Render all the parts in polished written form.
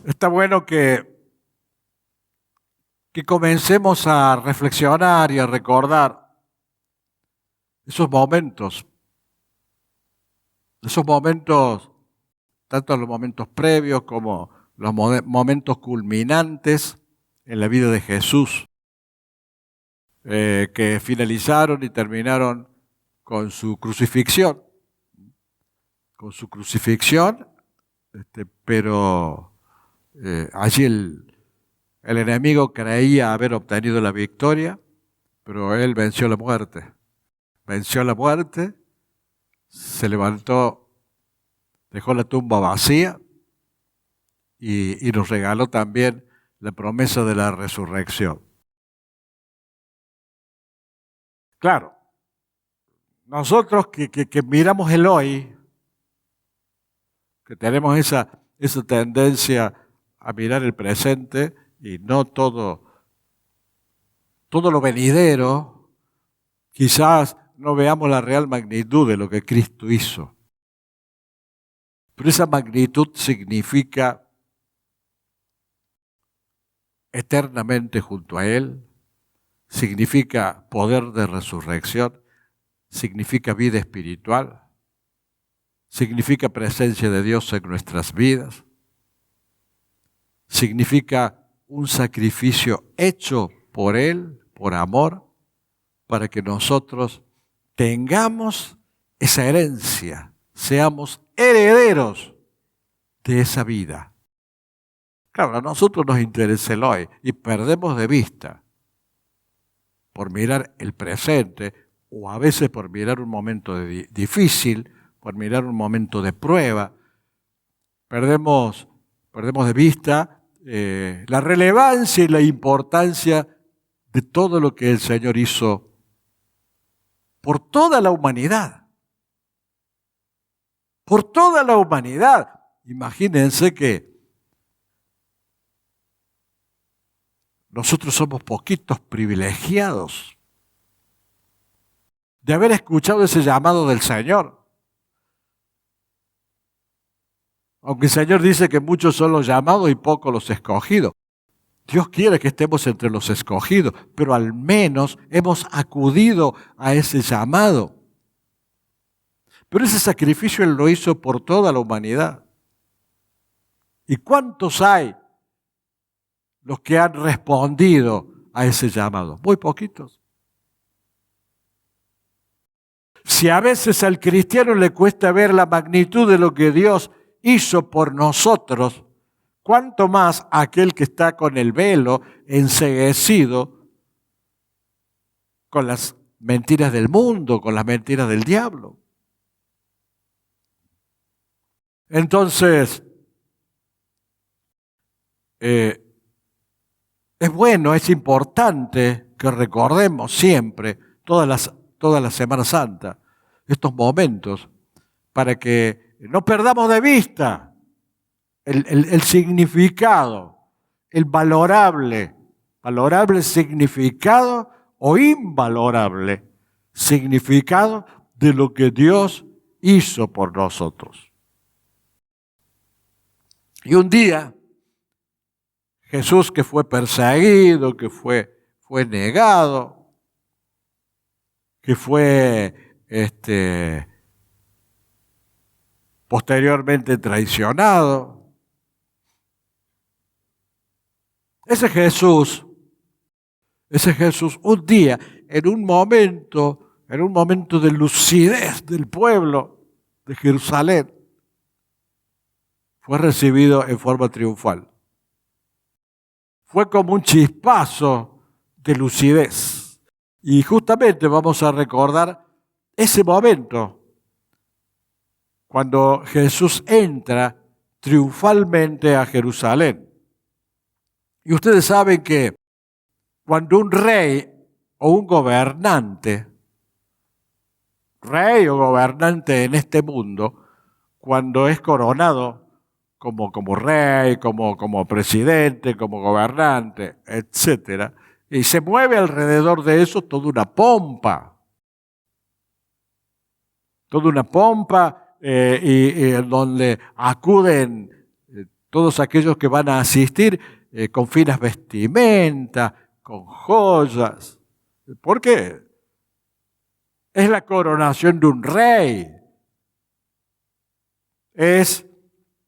Está bueno que comencemos a reflexionar y a recordar esos momentos, tanto los momentos previos como los momentos culminantes en la vida de Jesús, que finalizaron y terminaron con su crucifixión. Con su crucifixión, pero allí el enemigo creía haber obtenido la victoria, pero él venció la muerte. Venció la muerte, se levantó, dejó la tumba vacía y nos regaló también la promesa de la resurrección. Claro, nosotros que miramos el hoy, que tenemos esa tendencia a mirar el presente y no todo lo venidero, quizás no veamos la real magnitud de lo que Cristo hizo. Pero esa magnitud significa eternamente junto a Él, significa poder de resurrección, significa vida espiritual, significa presencia de Dios en nuestras vidas, significa un sacrificio hecho por Él, por amor, para que nosotros tengamos esa herencia, seamos herederos de esa vida. Claro, a nosotros nos interesa el hoy y perdemos de vista por mirar el presente o a veces por mirar un momento difícil, por mirar un momento de prueba. Perdemos de vista la relevancia y la importancia de todo lo que el Señor hizo por toda la humanidad. Por toda la humanidad. Imagínense que nosotros somos poquitos privilegiados de haber escuchado ese llamado del Señor. Aunque el Señor dice que muchos son los llamados y pocos los escogidos. Dios quiere que estemos entre los escogidos, pero al menos hemos acudido a ese llamado. Pero ese sacrificio Él lo hizo por toda la humanidad. ¿Y cuántos hay los que han respondido a ese llamado? Muy poquitos. Si a veces al cristiano le cuesta ver la magnitud de lo que Dios hizo por nosotros, ¿cuánto más aquel que está con el velo enceguecido con las mentiras del mundo, con las mentiras del diablo? Entonces, es bueno, es importante que recordemos siempre, toda la Semana Santa, estos momentos, para que no perdamos de vista el significado, el valorable significado o invalorable significado de lo que Dios hizo por nosotros. Y un día, Jesús, que fue perseguido, que fue negado, que fue posteriormente traicionado, ese Jesús, un día, en un momento de lucidez del pueblo de Jerusalén, fue recibido en forma triunfal. Fue como un chispazo de lucidez. Y justamente vamos a recordar ese momento cuando Jesús entra triunfalmente a Jerusalén. Y ustedes saben que cuando un rey o un gobernante, rey o gobernante en este mundo, cuando es coronado como rey, como presidente, como gobernante, etc., y se mueve alrededor de eso toda una pompa. Y donde acuden todos aquellos que van a asistir con finas vestimentas, con joyas. ¿Por qué? Es la coronación de un rey. Es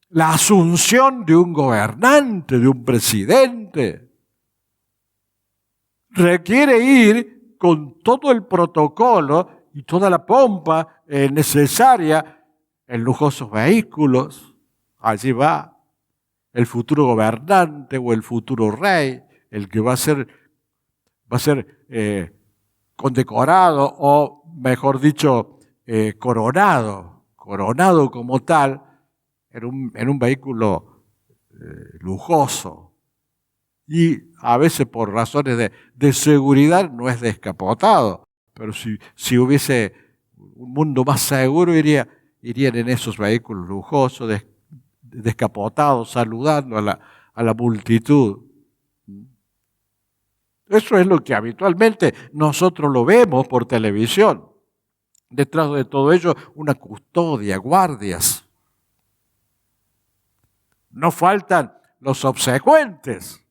la asunción de un gobernante, de un presidente. Requiere ir con todo el protocolo y toda la pompa necesaria en lujosos vehículos. Allí va el futuro gobernante o el futuro rey, el que va a ser condecorado o, mejor dicho, coronado como tal en un vehículo lujoso. Y a veces por razones de seguridad no es descapotado, pero si hubiese un mundo más seguro irían en esos vehículos lujosos, descapotados, saludando a la multitud. Eso es lo que habitualmente nosotros lo vemos por televisión. Detrás de todo ello, una custodia, guardias. No faltan los obsecuentes.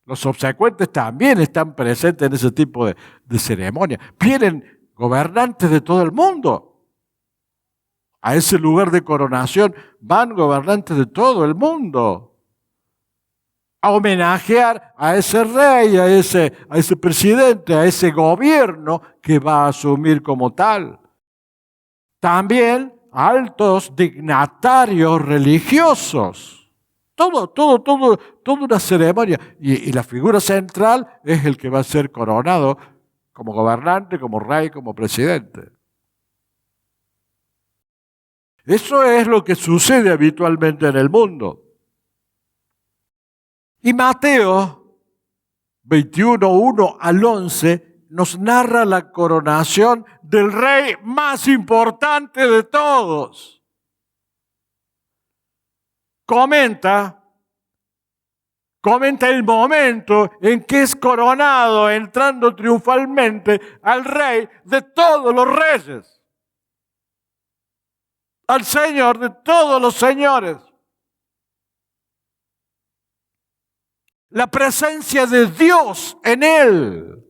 Los obsecuentes también están presentes en ese tipo de ceremonia. Vienen gobernantes de todo el mundo. A ese lugar de coronación van gobernantes de todo el mundo a homenajear a ese rey, a ese presidente, a ese gobierno que va a asumir como tal. También altos dignatarios religiosos. Toda una ceremonia. Y la figura central es el que va a ser coronado como gobernante, como rey, como presidente. Eso es lo que sucede habitualmente en el mundo. Y Mateo 21, 1 al 11 nos narra la coronación del rey más importante de todos. Comenta el momento en que es coronado, entrando triunfalmente al rey de todos los reyes, al Señor de todos los señores. La presencia de Dios en él,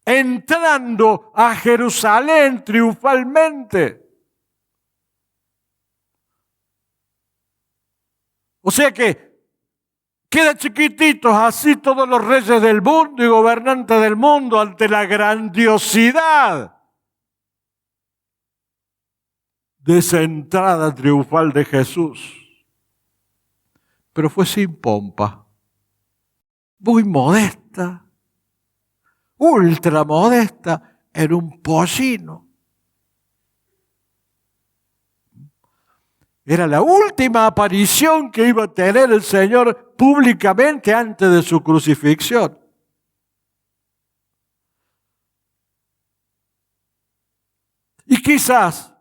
entrando a Jerusalén triunfalmente. O sea que quedan chiquititos así todos los reyes del mundo y gobernantes del mundo ante la grandiosidad de esa entrada triunfal de Jesús. Pero fue sin pompa. Muy modesta, ultra modesta, en un pollino. Era la última aparición que iba a tener el Señor públicamente antes de su crucifixión. Y quizás,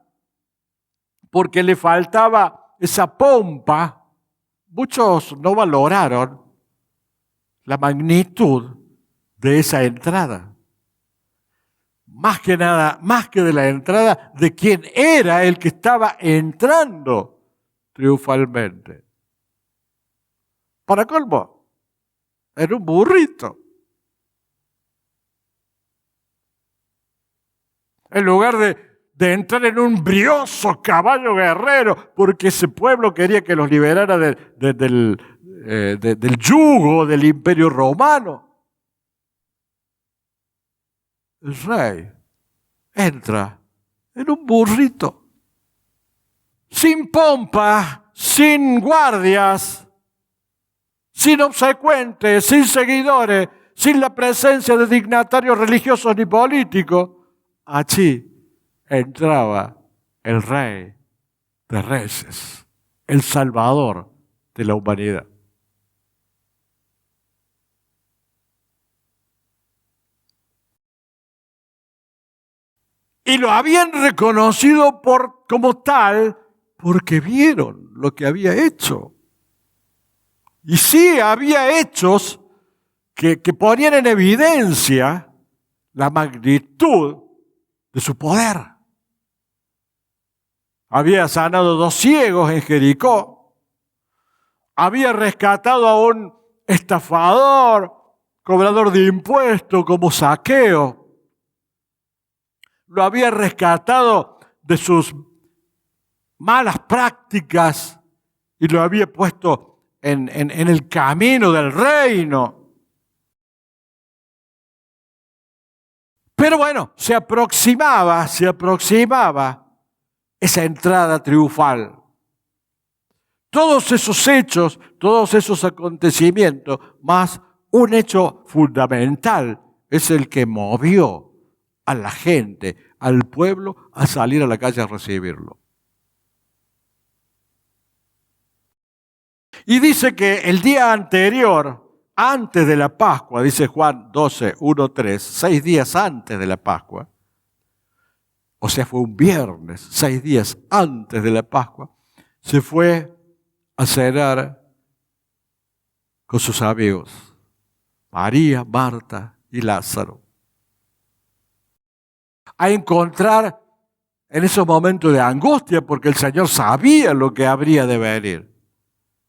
porque le faltaba esa pompa, muchos no valoraron la magnitud de esa entrada. Más que nada, más que de la entrada, de quién era el que estaba entrando triunfalmente. Para colmo, era un burrito. En lugar de entrar en un brioso caballo guerrero, porque ese pueblo quería que los liberara del yugo del Imperio Romano. El rey entra en un burrito, sin pompa, sin guardias, sin obsecuentes, sin seguidores, sin la presencia de dignatarios religiosos ni políticos. Allí entraba el Rey de Reyes, el Salvador de la humanidad. Y lo habían reconocido como tal porque vieron lo que había hecho. Y sí, había hechos que ponían en evidencia la magnitud de su poder. había sanado 2 ciegos en Jericó, había rescatado a un estafador, cobrador de impuestos como Zaqueo, lo había rescatado de sus malas prácticas y lo había puesto en el camino del reino. Pero bueno, se aproximaba esa entrada triunfal. Todos esos hechos, todos esos acontecimientos, más un hecho fundamental, es el que movió a la gente, al pueblo, a salir a la calle a recibirlo. Y dice que el día anterior, antes de la Pascua, dice Juan 12, 1, 3, 6 días antes de la Pascua, o sea, fue un viernes, 6 días antes de la Pascua, se fue a cenar con sus amigos, María, Marta y Lázaro. A encontrar en esos momentos de angustia, porque el Señor sabía lo que habría de venir,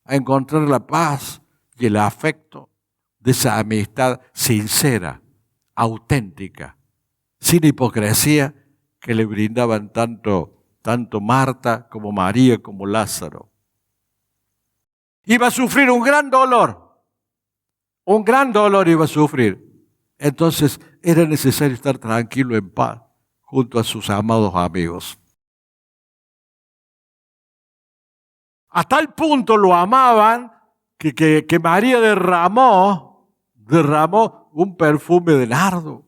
a encontrar la paz y el afecto de esa amistad sincera, auténtica, sin hipocresía, que le brindaban tanto Marta como María como Lázaro. Iba a sufrir un gran dolor iba a sufrir. Entonces era necesario estar tranquilo, en paz, junto a sus amados amigos. A tal punto lo amaban que María derramó un perfume de nardo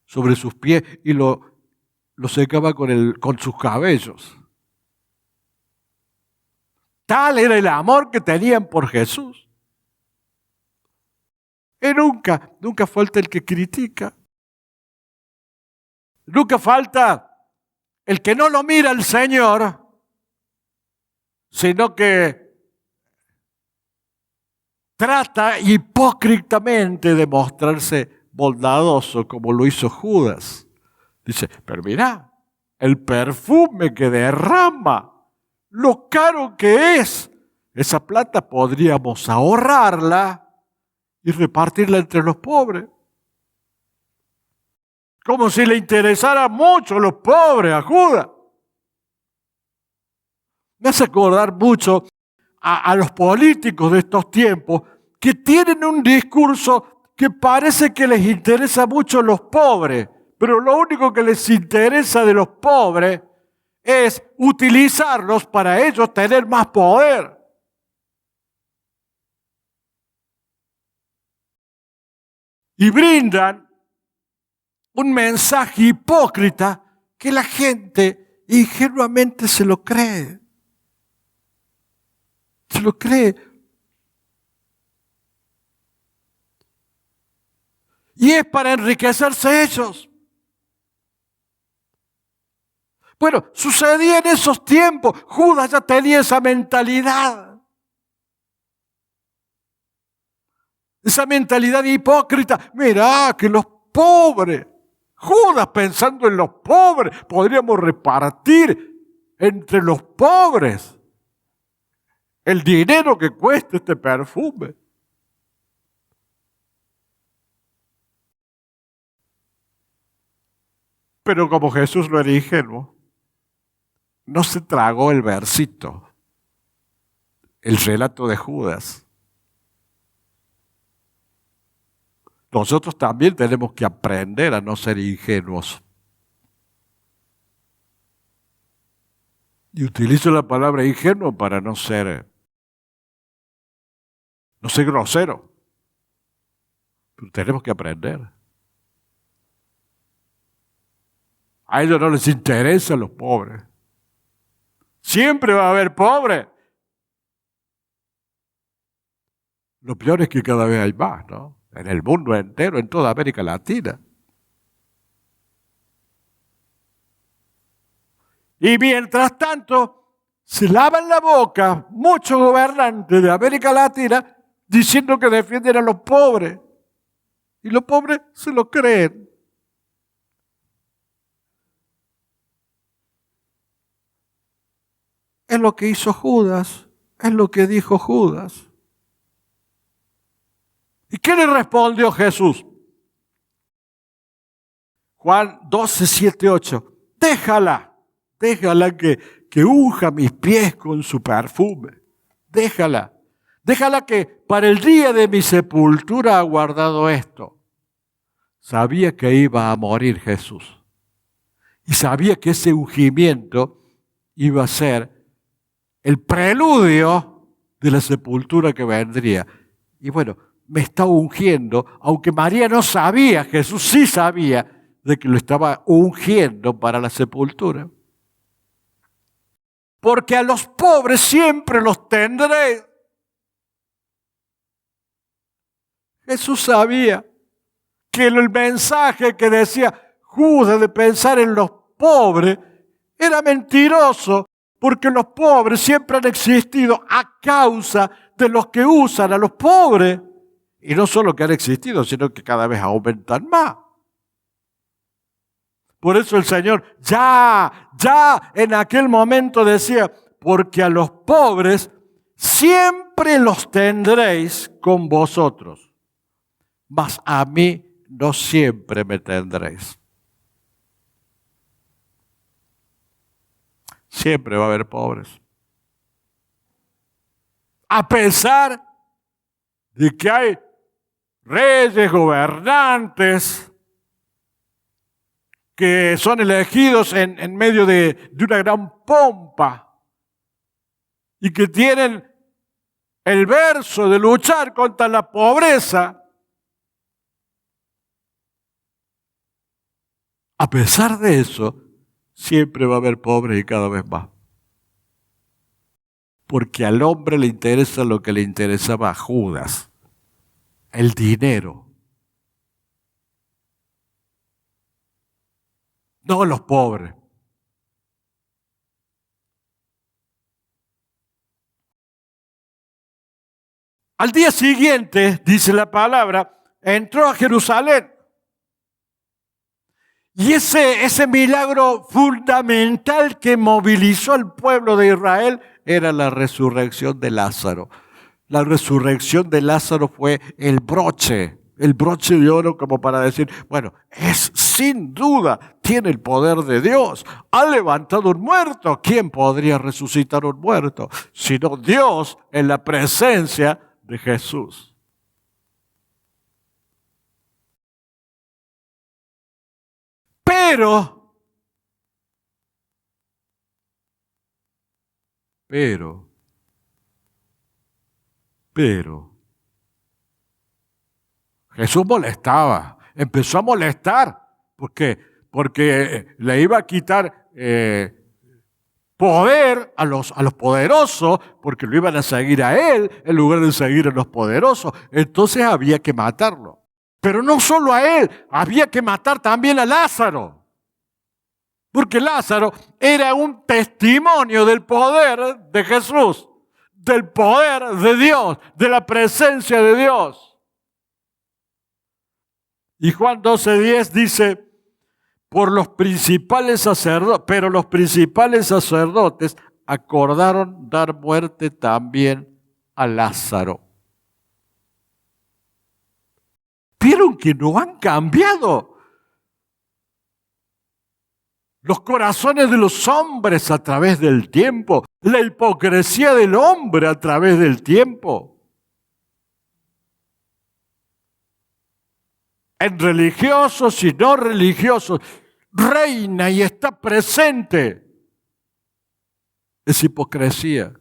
sobre sus pies y lo secaba con sus cabellos. Tal era el amor que tenían por Jesús. Y nunca falta el que critica. Nunca falta el que no lo mira al Señor, sino que trata hipócritamente de mostrarse bondadoso como lo hizo Judas. Dice, pero mira, el perfume que derrama, lo caro que es. Esa plata podríamos ahorrarla y repartirla entre los pobres. Como si le interesara mucho a los pobres a Judas. Me hace acordar mucho a los políticos de estos tiempos que tienen un discurso que parece que les interesa mucho a los pobres, pero lo único que les interesa de los pobres es utilizarlos para ellos tener más poder. Y brindan un mensaje hipócrita que la gente ingenuamente se lo cree. Se lo cree. Y es para enriquecerse ellos. Bueno, sucedía en esos tiempos. Judas ya tenía esa mentalidad. Esa mentalidad hipócrita. Mirá que los pobres. Judas pensando en los pobres. Podríamos repartir entre los pobres el dinero que cuesta este perfume. Pero como Jesús no era ingenuo, no se tragó el versito, el relato de Judas. Nosotros también tenemos que aprender a no ser ingenuos. Y utilizo la palabra ingenuo para no ser grosero. Pero tenemos que aprender. A ellos no les interesan los pobres. Siempre va a haber pobres. Lo peor es que cada vez hay más, ¿no? En el mundo entero, en toda América Latina. Y mientras tanto, se lavan la boca muchos gobernantes de América Latina diciendo que defienden a los pobres. Y los pobres se lo creen. es lo que hizo Judas, es lo que dijo Judas. ¿Y qué le respondió Jesús? Juan 12, 7, 8. Déjala que unja mis pies con su perfume. Déjala que para el día de mi sepultura ha guardado esto. Sabía que iba a morir Jesús. Y sabía que ese ungimiento iba a ser el preludio de la sepultura que vendría. Y bueno, me está ungiendo, aunque María no sabía, Jesús sí sabía de que lo estaba ungiendo para la sepultura. Porque a los pobres siempre los tendré. Jesús sabía que el mensaje que decía Judas de pensar en los pobres era mentiroso, porque los pobres siempre han existido a causa de los que usan a los pobres. Y no solo que han existido, sino que cada vez aumentan más. Por eso el Señor ya en aquel momento decía, porque a los pobres siempre los tendréis con vosotros, mas a mí no siempre me tendréis. Siempre va a haber pobres. A pesar de que hay reyes, gobernantes, que son elegidos en medio de una gran pompa y que tienen el verso de luchar contra la pobreza, a pesar de eso, siempre va a haber pobres y cada vez más. Porque al hombre le interesa lo que le interesaba a Judas, el dinero. No los pobres. Al día siguiente, dice la palabra, entró a Jerusalén. Y ese milagro fundamental que movilizó al pueblo de Israel era la resurrección de Lázaro. La resurrección de Lázaro fue el broche de oro como para decir, bueno, es sin duda, tiene el poder de Dios. Ha levantado un muerto. ¿Quién podría resucitar un muerto? Sino Dios en la presencia de Jesús. Pero, Jesús molestaba, empezó a molestar, porque le iba a quitar poder a los poderosos, porque lo iban a seguir a él en lugar de seguir a los poderosos. Entonces había que matarlo. Pero no solo a él, había que matar también a Lázaro. Porque Lázaro era un testimonio del poder de Jesús, del poder de Dios, de la presencia de Dios. Y Juan 12:10 dice, pero los principales sacerdotes acordaron dar muerte también a Lázaro. Vieron que no han cambiado los corazones de los hombres a través del tiempo, la hipocresía del hombre a través del tiempo. En religiosos y no religiosos, reina y está presente esa hipocresía.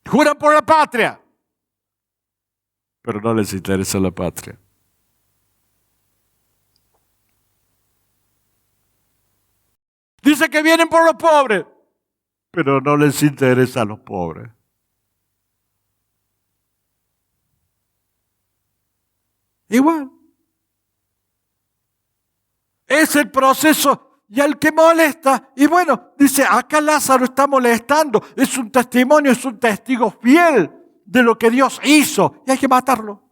Juran por la patria, pero no les interesa la patria. Dice que vienen por los pobres, pero no les interesa a los pobres. Igual. Es el proceso y al que molesta. Y bueno, dice, acá Lázaro está molestando. Es un testimonio, es un testigo fiel de lo que Dios hizo. Y hay que matarlo.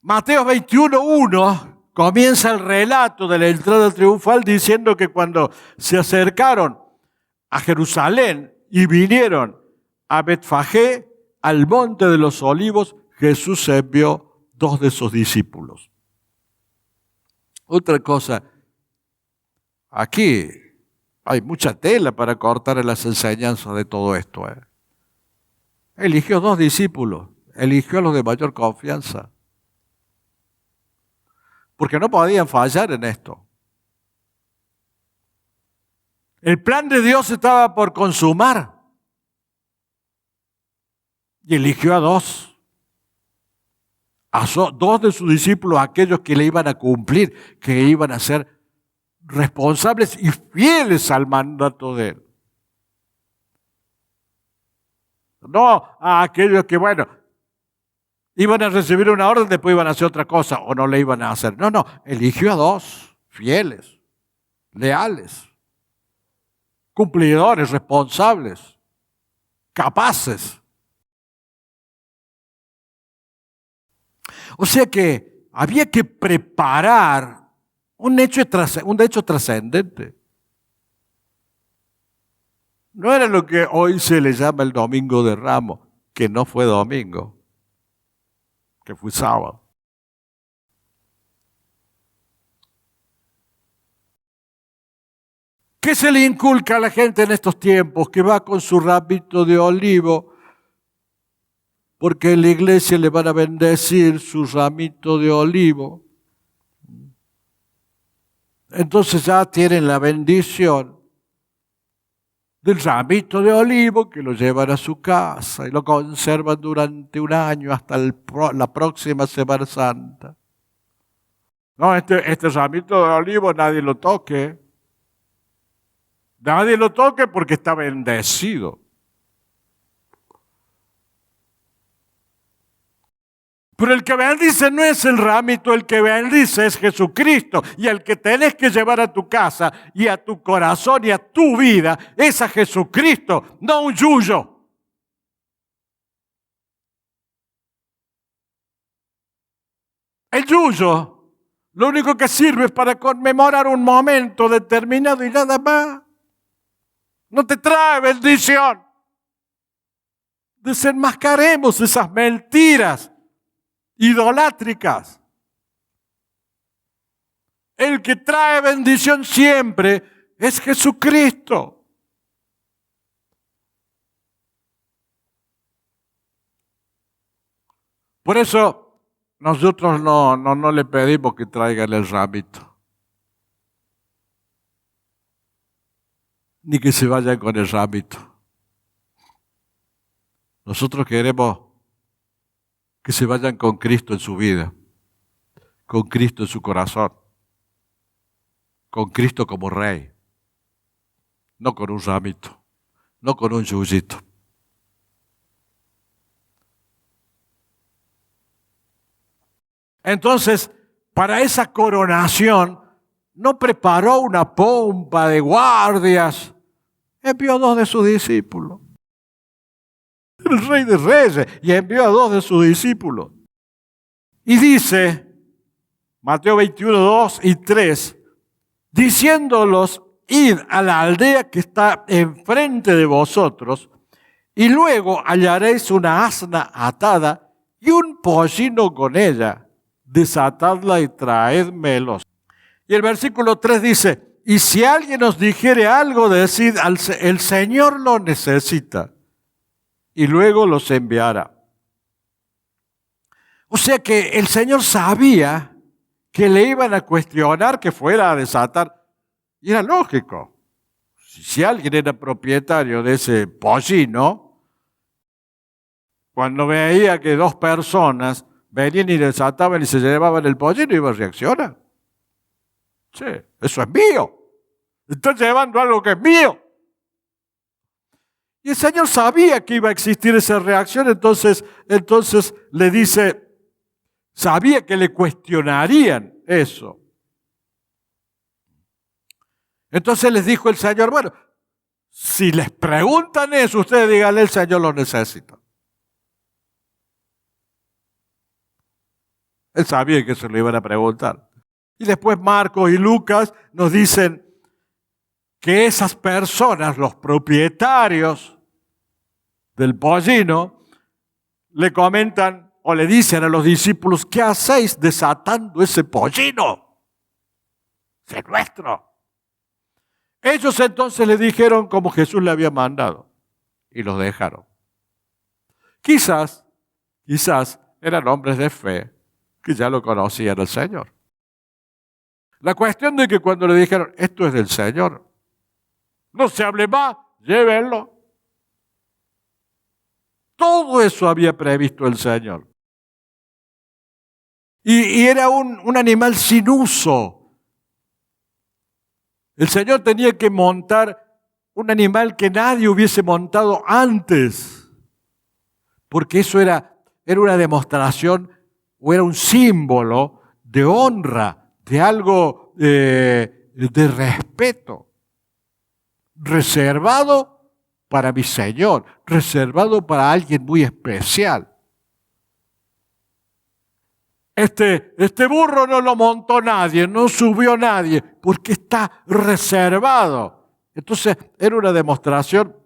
Mateo 21:1 comienza el relato de la entrada triunfal diciendo que cuando se acercaron a Jerusalén y vinieron a Betfagé, al monte de los olivos, Jesús envió 2 de sus discípulos. Otra cosa, aquí hay mucha tela para cortar en las enseñanzas de todo esto. Eligió 2 discípulos, eligió a los de mayor confianza, porque no podían fallar en esto. El plan de Dios estaba por consumar y eligió a 2. A 2 de sus discípulos, aquellos que le iban a cumplir, que iban a ser responsables y fieles al mandato de él. No a aquellos que, iban a recibir una orden, después iban a hacer otra cosa o no le iban a hacer. No, eligió a 2 fieles, leales, cumplidores, responsables, capaces. O sea que había que preparar un hecho trascendente. No era lo que hoy se le llama el Domingo de Ramos, que no fue domingo, que fue sábado. ¿Qué se le inculca a la gente en estos tiempos? Que va con su ramito de olivo, porque en la iglesia le van a bendecir su ramito de olivo. Entonces ya tienen la bendición del ramito de olivo que lo llevan a su casa y lo conservan durante un año hasta la próxima Semana Santa. No, este ramito de olivo nadie lo toque. Nadie lo toque porque está bendecido. Pero el que bendice no es el ramito, el que bendice es Jesucristo. Y el que tenés que llevar a tu casa y a tu corazón y a tu vida es a Jesucristo, no un yuyo. El yuyo lo único que sirve es para conmemorar un momento determinado y nada más. No te trae bendición. Desenmascaremos esas mentiras idolátricas. El que trae bendición siempre es Jesucristo. Por eso nosotros no le pedimos que traigan el ramito, ni que se vayan con el ramito. Nosotros queremos que se vayan con Cristo en su vida, con Cristo en su corazón, con Cristo como Rey, no con un ramito, no con un yuyito. Entonces, para esa coronación, no preparó una pompa de guardias, envió a 2 de sus discípulos. El Rey de Reyes, y envió a 2 de sus discípulos. Y dice, Mateo 21, 2 y 3, diciéndolos, id a la aldea que está enfrente de vosotros, y luego hallaréis una asna atada y un pollino con ella. Desatadla y traédmelos. Y el versículo 3 dice, y si alguien os dijere algo, decid, el Señor lo necesita, y luego los enviará. O sea que el Señor sabía que le iban a cuestionar que fuera a desatar. Y era lógico. Si alguien era propietario de ese pollino, cuando veía que 2 personas venían y desataban y se llevaban el pollino, iba a reaccionar. Sí, eso es mío. Están llevando algo que es mío. Y el Señor sabía que iba a existir esa reacción, entonces le dice, sabía que le cuestionarían eso. Entonces les dijo el Señor, bueno, si les preguntan eso, ustedes díganle, el Señor lo necesita. Él sabía que se lo iban a preguntar. Y después Marcos y Lucas nos dicen que esas personas, los propietarios del pollino, le comentan o le dicen a los discípulos: ¿qué hacéis desatando ese pollino? Es nuestro. Ellos entonces le dijeron como Jesús le había mandado y los dejaron. Quizás eran hombres de fe que ya lo conocían al Señor. La cuestión de que cuando le dijeron: esto es del Señor, no se hable más, llévenlo. Todo eso había previsto el Señor. Y era un animal sin uso. El Señor tenía que montar un animal que nadie hubiese montado antes, porque eso era una demostración o era un símbolo de honra, de algo de respeto, reservado para mi Señor, reservado para alguien muy especial. Este burro no lo montó nadie, no subió nadie, porque está reservado. Entonces era una demostración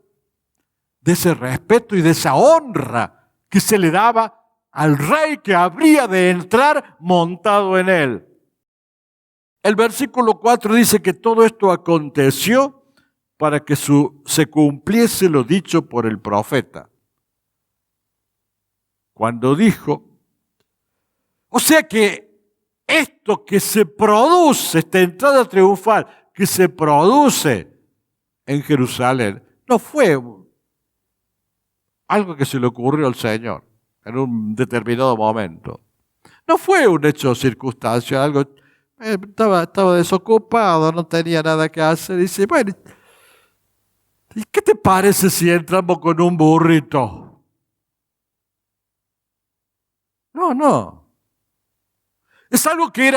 de ese respeto y de esa honra que se le daba al rey que habría de entrar montado en él. El versículo 4 dice que todo esto aconteció para que se cumpliese lo dicho por el profeta, cuando dijo: o sea que esto que se produce, esta entrada triunfal que se produce en Jerusalén, no fue algo que se le ocurrió al Señor en un determinado momento. No fue un hecho circunstancial, algo. Estaba desocupado, no tenía nada que hacer. Dice: bueno, ¿y qué te parece si entramos con un burrito? No. Es algo que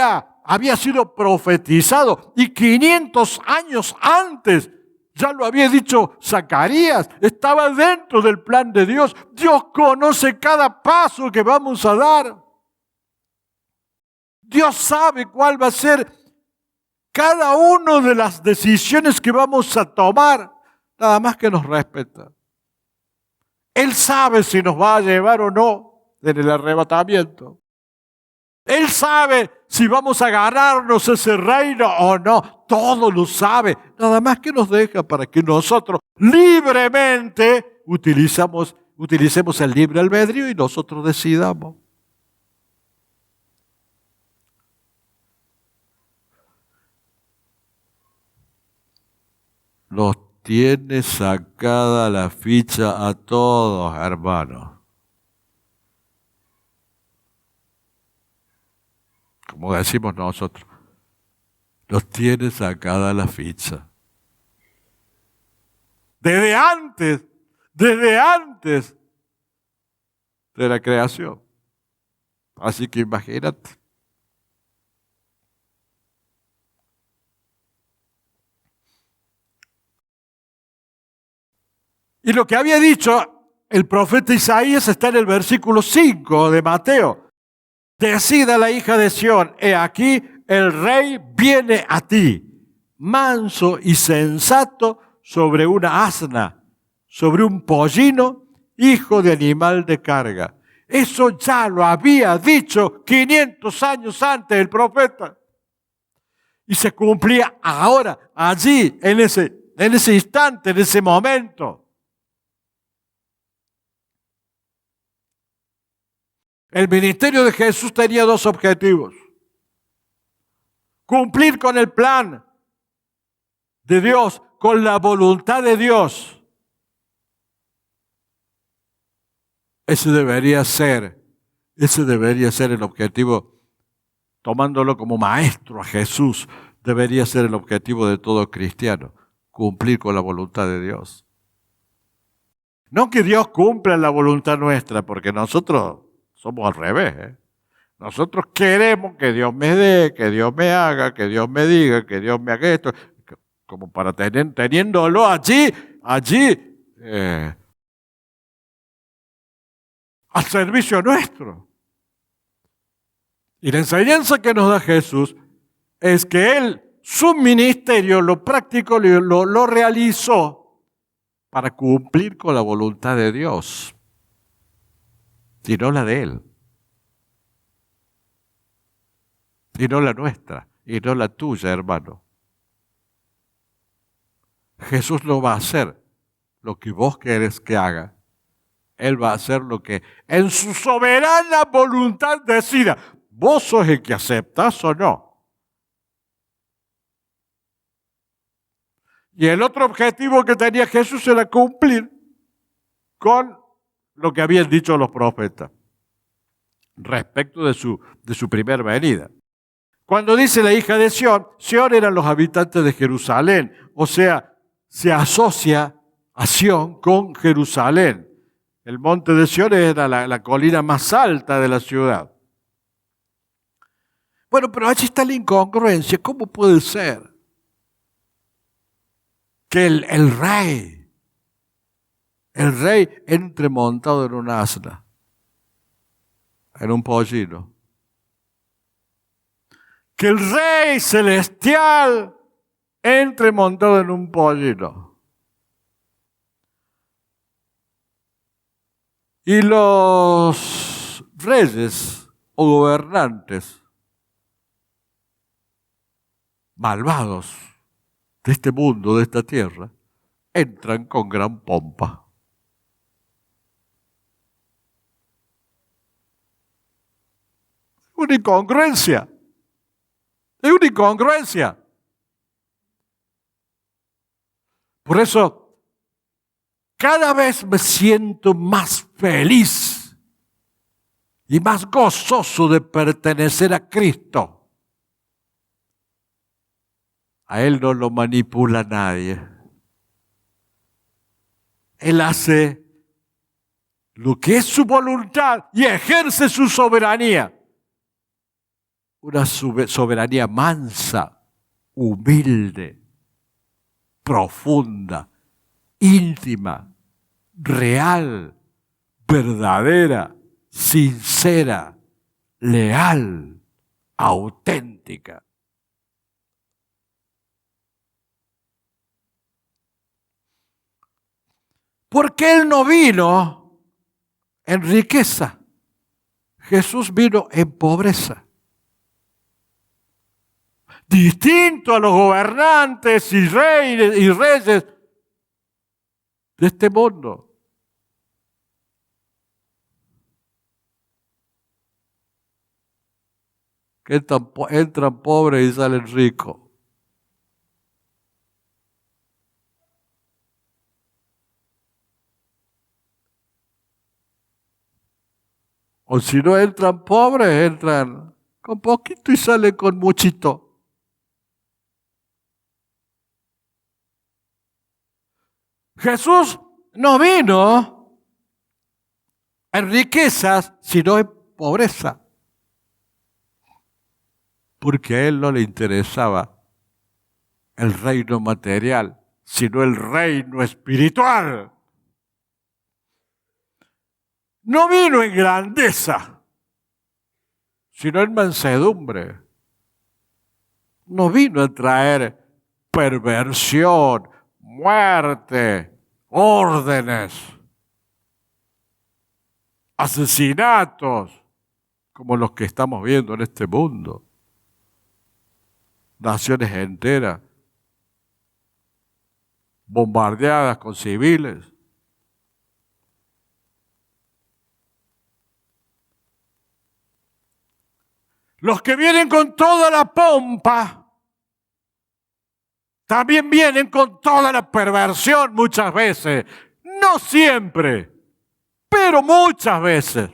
había sido profetizado y 500 años antes ya lo había dicho Zacarías. Estaba dentro del plan de Dios. Dios conoce cada paso que vamos a dar. Dios sabe cuál va a ser cada una de las decisiones que vamos a tomar. Nada más que nos respeta. Él sabe si nos va a llevar o no en el arrebatamiento. Él sabe si vamos a ganarnos ese reino o no. Todo lo sabe. Nada más que nos deja para que nosotros libremente utilicemos el libre albedrío y nosotros decidamos. Nos tiene sacada la ficha a todos, hermanos. Como decimos nosotros, nos tiene sacada la ficha. Desde antes de la creación. Así que imagínate. Y lo que había dicho el profeta Isaías está en el versículo 5 de Mateo. Decid a la hija de Sión: he aquí el rey viene a ti, manso y sensato, sobre una asna, sobre un pollino, hijo de animal de carga. Eso ya lo había dicho 500 años antes el profeta. Y se cumplía ahora, allí, en ese instante, en ese momento. El ministerio de Jesús tenía dos objetivos: cumplir con el plan de Dios, con la voluntad de Dios. Ese debería ser el objetivo, tomándolo como maestro a Jesús, debería ser el objetivo de todo cristiano: cumplir con la voluntad de Dios. No que Dios cumpla la voluntad nuestra, porque nosotros somos al revés. Nosotros queremos que Dios me dé, que Dios me haga, que Dios me diga, que Dios me haga esto, como para teniéndolo allí, al servicio nuestro. Y la enseñanza que nos da Jesús es que Él, su ministerio, lo práctico, lo realizó para cumplir con la voluntad de Dios, y no la de Él, y no la nuestra, y no la tuya, hermano. Jesús no va a hacer lo que vos querés que haga. Él va a hacer lo que en su soberana voluntad decida. ¿Vos sos el que aceptás o no? Y el otro objetivo que tenía Jesús era cumplir con lo que habían dicho los profetas respecto de su primera venida. Cuando dice la hija de Sión, Sión eran los habitantes de Jerusalén, o sea, se asocia a Sión con Jerusalén. El monte de Sión era la colina más alta de la ciudad. Bueno, pero allí está la incongruencia. ¿Cómo puede ser que el rey entre montado en un asna, en un pollino? Que el rey celestial entre montado en un pollino. Y los reyes o gobernantes malvados de este mundo, de esta tierra, entran con gran pompa. Una incongruencia. Es una incongruencia. Por eso, cada vez me siento más feliz y más gozoso de pertenecer a Cristo. A Él no lo manipula nadie. Él hace lo que es su voluntad y ejerce su soberanía. Una soberanía mansa, humilde, profunda, íntima, real, verdadera, sincera, leal, auténtica. Porque Él no vino en riqueza. Jesús vino en pobreza. Distinto a los gobernantes y reyes de este mundo. Que entran pobres y salen ricos. O si no entran pobres, entran con poquito y salen con muchito. Jesús no vino en riquezas, sino en pobreza. Porque a Él no le interesaba el reino material, sino el reino espiritual. No vino en grandeza, sino en mansedumbre. No vino a traer perversión, muerte, órdenes, asesinatos, como los que estamos viendo en este mundo. Naciones enteras bombardeadas con civiles. Los que vienen con toda la pompa también vienen con toda la perversión muchas veces. No siempre, pero muchas veces.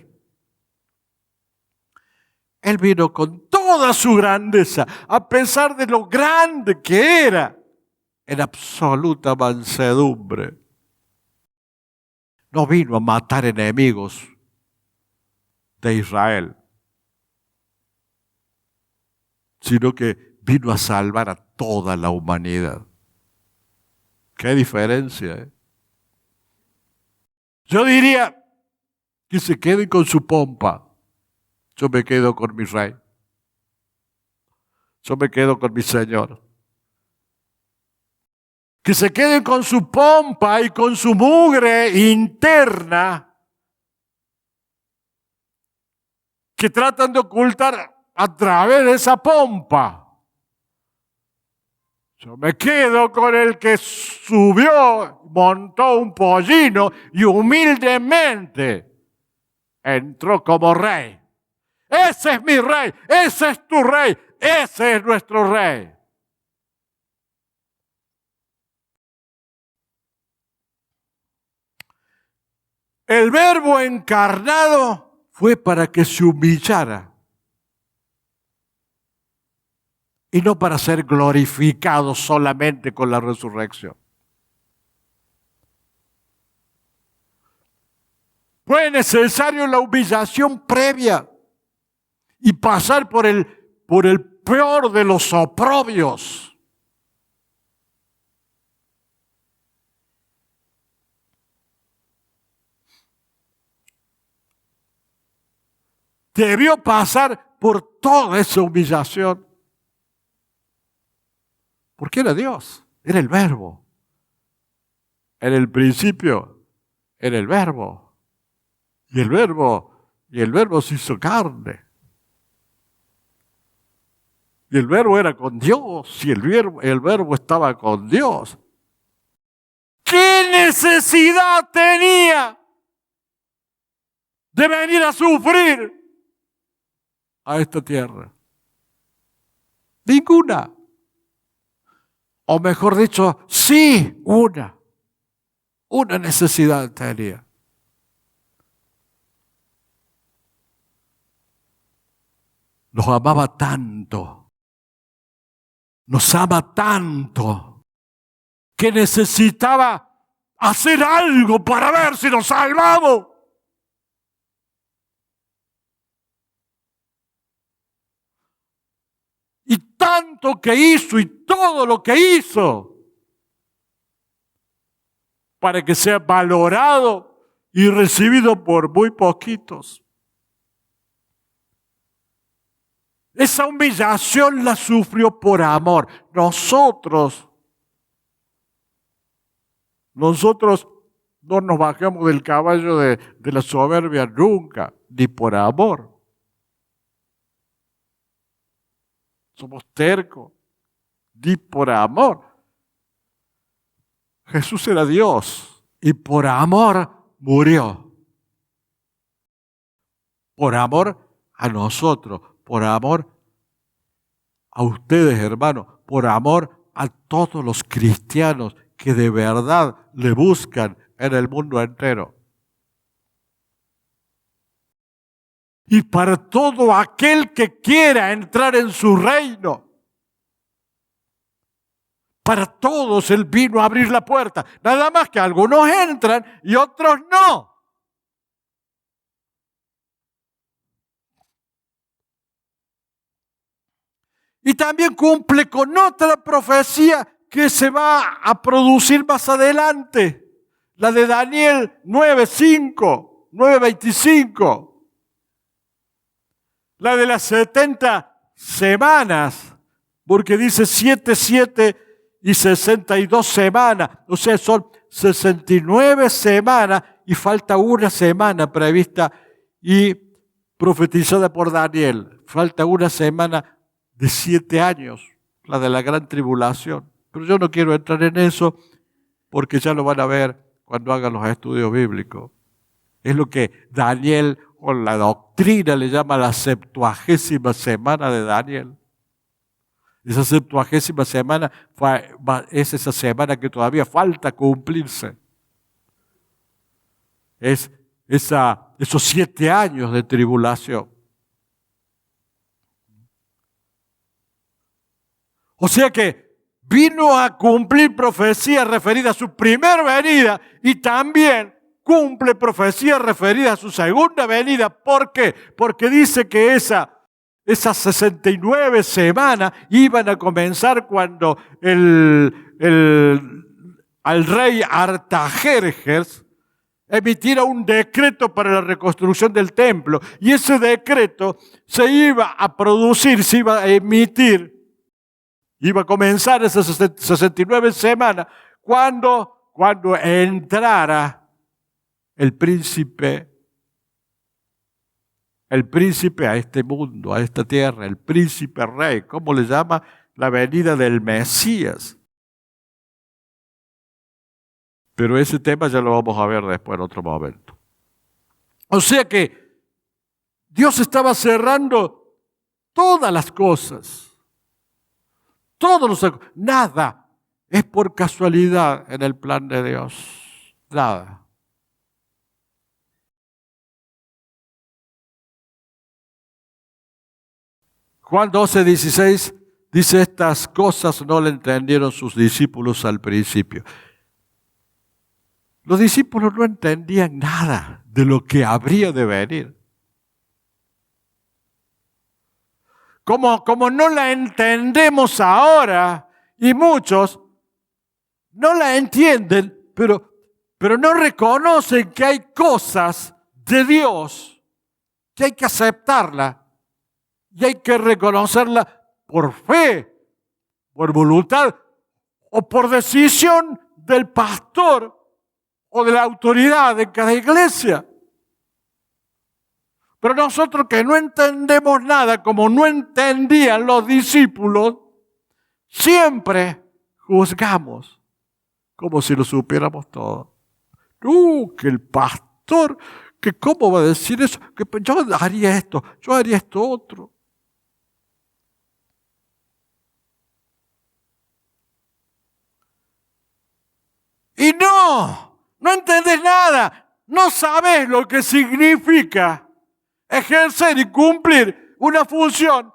Él vino con toda su grandeza, a pesar de lo grande que era, en absoluta mansedumbre. No vino a matar enemigos de Israel, sino que vino a salvar a toda la humanidad. ¡Qué diferencia! Yo diría que se queden con su pompa. Yo me quedo con mi rey. Yo me quedo con mi Señor. Que se queden con su pompa y con su mugre interna que tratan de ocultar a través de esa pompa. Yo me quedo con el que subió, montó un pollino y humildemente entró como rey. Ese es mi rey, ese es tu rey, ese es nuestro rey. El Verbo encarnado fue para que se humillara y no para ser glorificado solamente con la resurrección. Fue necesario la humillación previa y pasar por el peor de los oprobios. Debió pasar por toda esa humillación. Porque era Dios, era el Verbo. En el principio era el Verbo. Y el Verbo se hizo carne. Y el Verbo era con Dios, y el Verbo estaba con Dios. ¿Qué necesidad tenía de venir a sufrir a esta tierra? Ninguna. O mejor dicho, sí, una necesidad tenía. Nos amaba tanto, nos ama tanto, que necesitaba hacer algo para ver si nos salvamos. Y tanto que hizo y todo lo que hizo para que sea valorado y recibido por muy poquitos. Esa humillación la sufrió por amor. Nosotros no nos bajamos del caballo de la soberbia nunca, ni por amor. Somos tercos, ni por amor. Jesús era Dios y por amor murió. Por amor a nosotros, por amor a ustedes, hermanos, por amor a todos los cristianos que de verdad le buscan en el mundo entero. Y para todo aquel que quiera entrar en su reino. Para todos Él vino a abrir la puerta. Nada más que algunos entran y otros no. Y también cumple con otra profecía que se va a producir más adelante. La de Daniel 9:5, 9:25. La de las 70 semanas, porque dice 7, 7 y 62 semanas. O sea, son 69 semanas y falta una semana prevista y profetizada por Daniel. Falta una semana de 7 años, la de la gran tribulación. Pero yo no quiero entrar en eso porque ya lo van a ver cuando hagan los estudios bíblicos. Es lo que Daniel o la doctrina le llama la 70ª semana de Daniel. Esa 70ª semana es esa semana que todavía falta cumplirse. Es esos 7 años de tribulación. O sea que vino a cumplir profecías referidas a su primera venida y también cumple profecías referidas a su segunda venida. ¿Por qué? Porque dice que esas 69 semanas iban a comenzar cuando al rey Artajerjes emitiera un decreto para la reconstrucción del templo. Y ese decreto se iba a producir, se iba a emitir Iba a comenzar esas 69 semanas cuando entrara el príncipe a este mundo, a esta tierra, el príncipe rey, ¿cómo le llama? La venida del Mesías. Pero ese tema ya lo vamos a ver después en otro momento. O sea que Dios estaba cerrando todas las cosas. Nada es por casualidad en el plan de Dios. Nada. Juan 12:16 dice: estas cosas no le entendieron sus discípulos al principio. Los discípulos no entendían nada de lo que habría de venir. Como no la entendemos ahora, y muchos no la entienden, pero no reconocen que hay cosas de Dios que hay que aceptarla y hay que reconocerla por fe, por voluntad o por decisión del pastor o de la autoridad de cada iglesia. Pero nosotros que no entendemos nada, como no entendían los discípulos, siempre juzgamos como si lo supiéramos todo. Que el pastor, que cómo va a decir eso, que yo haría esto otro. Y no entendés nada, no sabés lo que significa ejercer y cumplir una función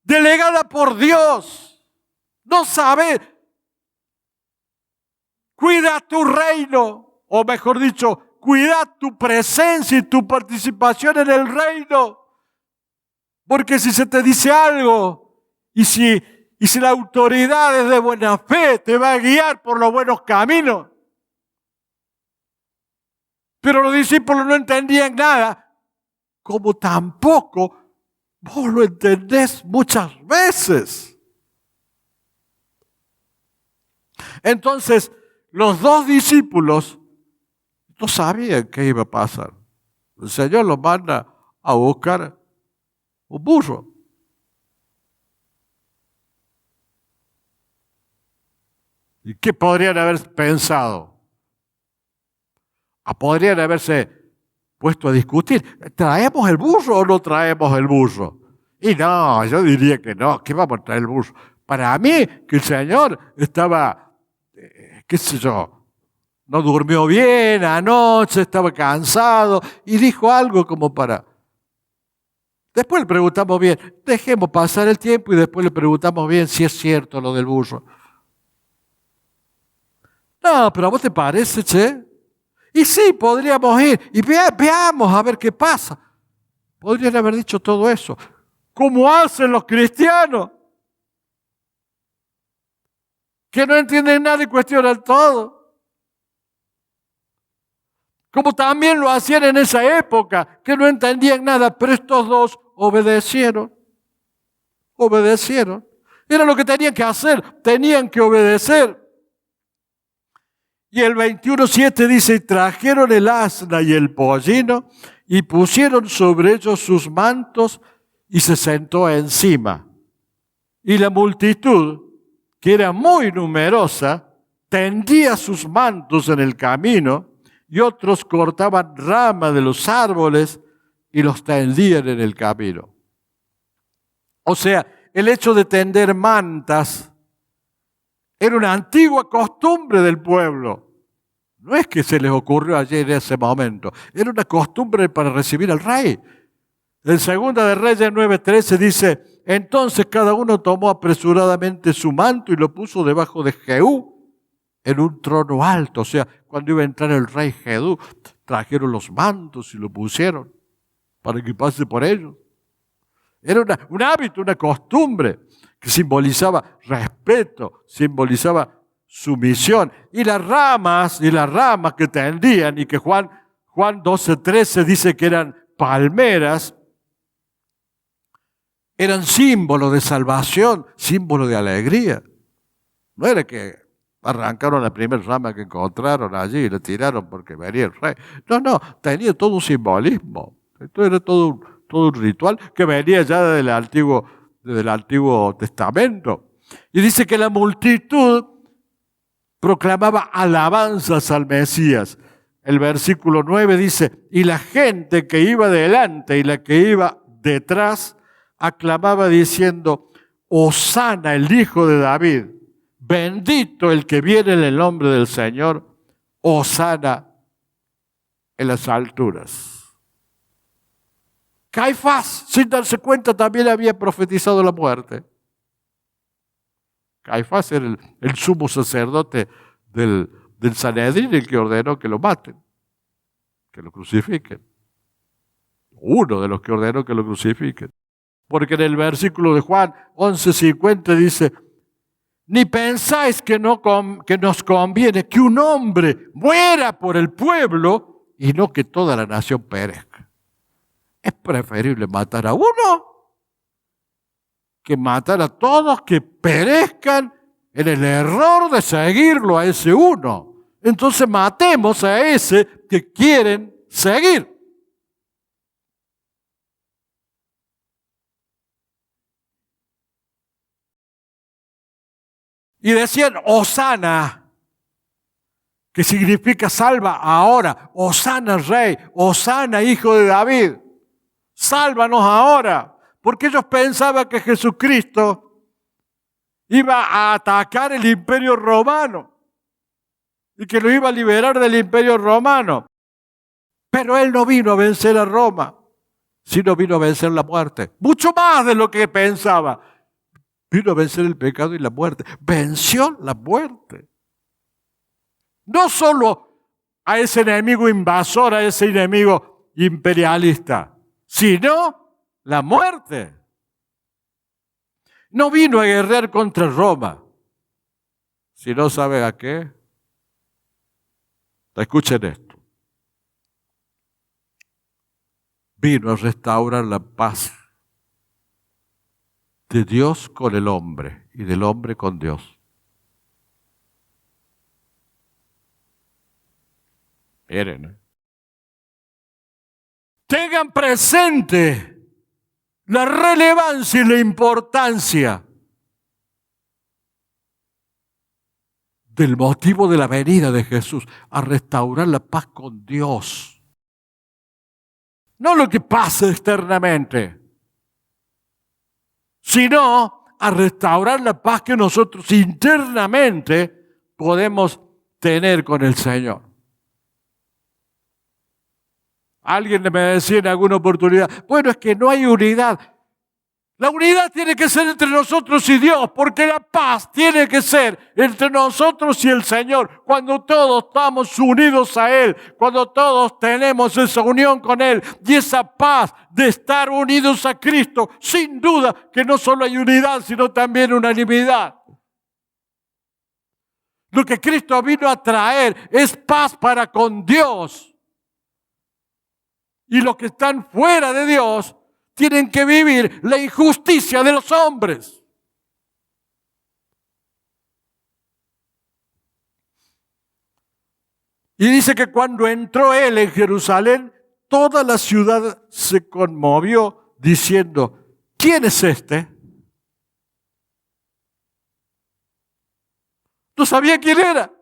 delegada por Dios. No sabés. Cuida tu reino, o mejor dicho, cuida tu presencia y tu participación en el reino. Porque si se te dice algo, y si la autoridad es de buena fe, te va a guiar por los buenos caminos. Pero los discípulos no entendían nada, como tampoco vos lo entendés muchas veces. Entonces, los dos discípulos no sabían qué iba a pasar. El Señor los manda a buscar un burro. ¿Y qué podrían haber pensado? Podrían haberse puesto a discutir. ¿Traemos el burro o no traemos el burro? Y no, yo diría que no. ¿Qué vamos a traer el burro? Para mí, que el Señor estaba, qué sé yo, no durmió bien anoche, estaba cansado y dijo algo como para... Después le preguntamos bien, dejemos pasar el tiempo y después le preguntamos bien si es cierto lo del burro. No, pero ¿a vos te parece, che? Y sí, podríamos ir y veamos a ver qué pasa. Podrían haber dicho todo eso. ¿Cómo hacen los cristianos? Que no entienden nada y cuestionan todo. Como también lo hacían en esa época, que no entendían nada, pero estos dos obedecieron. Obedecieron. Era lo que tenían que hacer, tenían que obedecer. Y el 21:7 dice: y trajeron el asna y el pollino y pusieron sobre ellos sus mantos y se sentó encima. Y la multitud, que era muy numerosa, tendía sus mantos en el camino y otros cortaban ramas de los árboles y los tendían en el camino. O sea, el hecho de tender mantas era una antigua costumbre del pueblo. No es que se les ocurrió ayer en ese momento. Era una costumbre para recibir al rey. En 2 de Reyes 9:13 dice: entonces cada uno tomó apresuradamente su manto y lo puso debajo de Jehú en un trono alto. O sea, cuando iba a entrar el rey Jehú, trajeron los mantos y lo pusieron para que pase por ellos. Era un hábito, una costumbre que simbolizaba respeto, simbolizaba sumisión. Y las ramas que tendían, y que Juan 12:13 dice que eran palmeras, eran símbolos de salvación, símbolos de alegría. No era que arrancaron la primera rama que encontraron allí y la tiraron porque venía el rey. No, tenía todo un simbolismo. Esto era todo un ritual que venía ya desde el Antiguo Testamento. Y dice que la multitud proclamaba alabanzas al Mesías. El versículo 9 dice, y la gente que iba delante y la que iba detrás aclamaba diciendo, Hosana, el hijo de David, bendito el que viene en el nombre del Señor, Hosana en las alturas. Caifás, sin darse cuenta, también había profetizado la muerte. Caifás era el sumo sacerdote del Sanedrín, el que ordenó que lo maten, que lo crucifiquen. Uno de los que ordenó que lo crucifiquen. Porque en el versículo de Juan 11:50 dice, ni pensáis que nos conviene que un hombre muera por el pueblo y no que toda la nación perezca. Es preferible matar a uno que matar a todos que perezcan en el error de seguirlo a ese uno. Entonces matemos a ese que quieren seguir. Y decían, Hosana, que significa salva ahora. Hosana rey, Hosana hijo de David. Sálvanos ahora. Porque ellos pensaban que Jesucristo iba a atacar el imperio romano y que lo iba a liberar del imperio romano. Pero Él no vino a vencer a Roma, sino vino a vencer la muerte. Mucho más de lo que pensaba. Vino a vencer el pecado y la muerte. Venció la muerte. No solo a ese enemigo invasor, a ese enemigo imperialista, sino la muerte. No vino a guerrear contra Roma. Si no sabe a qué, escuchen esto. Vino a restaurar la paz de Dios con el hombre y del hombre con Dios. Miren, tengan presente la relevancia y la importancia del motivo de la venida de Jesús, a restaurar la paz con Dios. No lo que pasa externamente, sino a restaurar la paz que nosotros internamente podemos tener con el Señor. Alguien me decía en alguna oportunidad, bueno, es que no hay unidad. La unidad tiene que ser entre nosotros y Dios, porque la paz tiene que ser entre nosotros y el Señor. Cuando todos estamos unidos a Él, cuando todos tenemos esa unión con Él y esa paz de estar unidos a Cristo, sin duda que no solo hay unidad, sino también unanimidad. Lo que Cristo vino a traer es paz para con Dios. Y los que están fuera de Dios tienen que vivir la injusticia de los hombres. Y dice que cuando entró Él en Jerusalén, toda la ciudad se conmovió diciendo, ¿quién es este? No sabía quién era.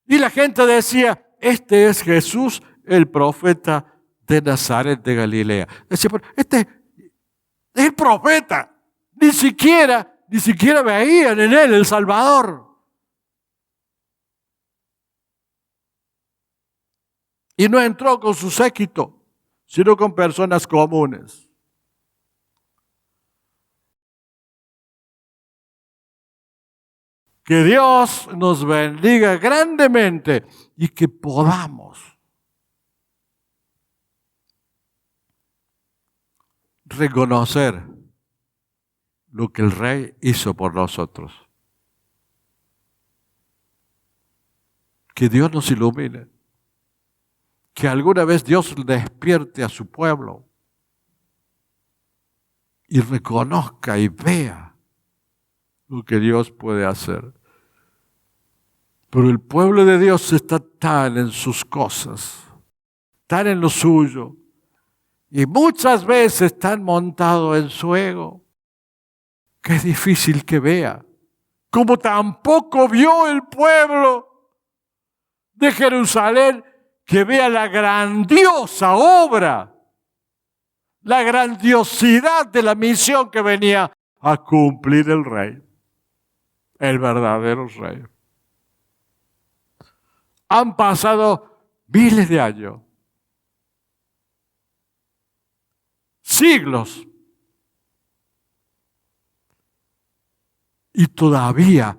Y la gente decía, este es Jesús, el profeta de Nazaret de Galilea. Decía, pero este es el profeta. Ni siquiera veían en él el Salvador. Y no entró con su séquito, sino con personas comunes. Que Dios nos bendiga grandemente y que podamos reconocer lo que el Rey hizo por nosotros. Que Dios nos ilumine. que alguna vez Dios despierte a su pueblo y reconozca y vea lo que Dios puede hacer. Pero el pueblo de Dios está tan en sus cosas, tan en lo suyo, y muchas veces tan montado en su ego, que es difícil que vea, como tampoco vio el pueblo de Jerusalén, que vea la grandiosa obra, la grandiosidad de la misión que venía a cumplir el rey, el verdadero rey. Han pasado miles de años, siglos, y todavía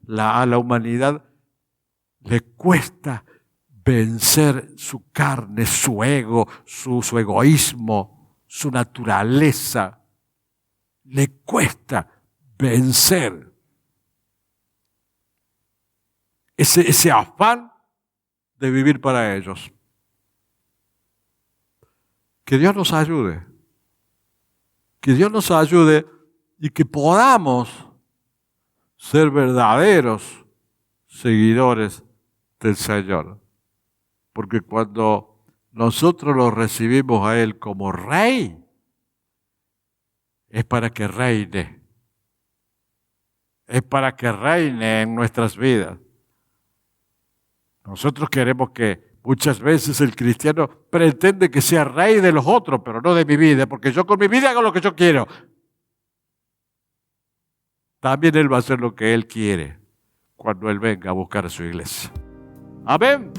a la humanidad le cuesta vencer su carne, su ego, su egoísmo, su naturaleza. Le cuesta vencer ese afán de vivir para ellos. Que Dios nos ayude. Que Dios nos ayude y que podamos ser verdaderos seguidores del Señor. Porque cuando nosotros lo recibimos a Él como Rey, es para que reine. Es para que reine en nuestras vidas. Nosotros queremos que muchas veces el cristiano pretende que sea rey de los otros, pero no de mi vida, porque yo con mi vida hago lo que yo quiero. También Él va a hacer lo que Él quiere cuando Él venga a buscar a su iglesia. Amén.